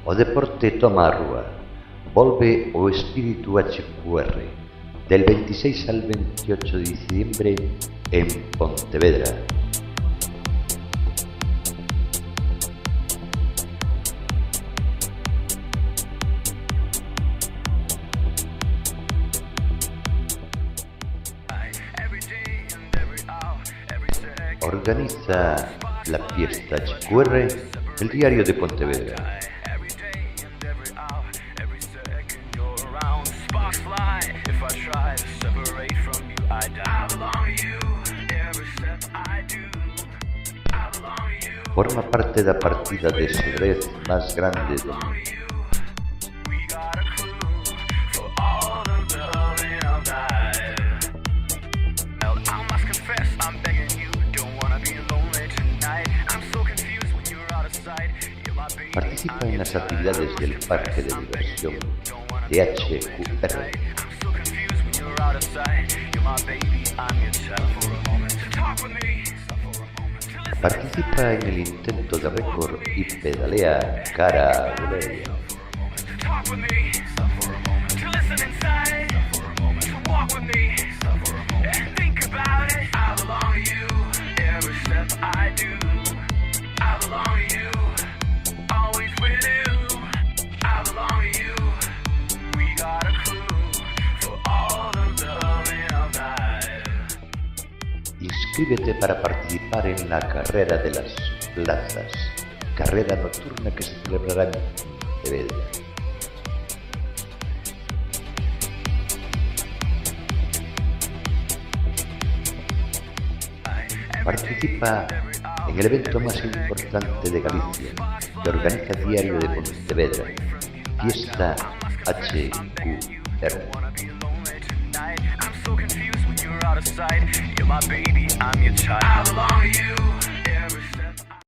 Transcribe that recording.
O deporte toma a rúa. Volve o espírito HQR del 26 al 28 de diciembre en Pontevedra. Organiza la fiesta HQR el Diario de Pontevedra. Forma parte da partida de xadrez máis grande do mundo. Participa en las actividades del parque de diversión de HQR. Participa en el intento de récord y pedalea cara a Gloria. Inscríbete para participar en la Carrera de las Plazas, carrera nocturna que se celebrará en Pontevedra. Participa en el evento más importante de Galicia que organiza Diario de Pontevedra, Fiesta HQR. You're my baby, I'm your child. I belong to you.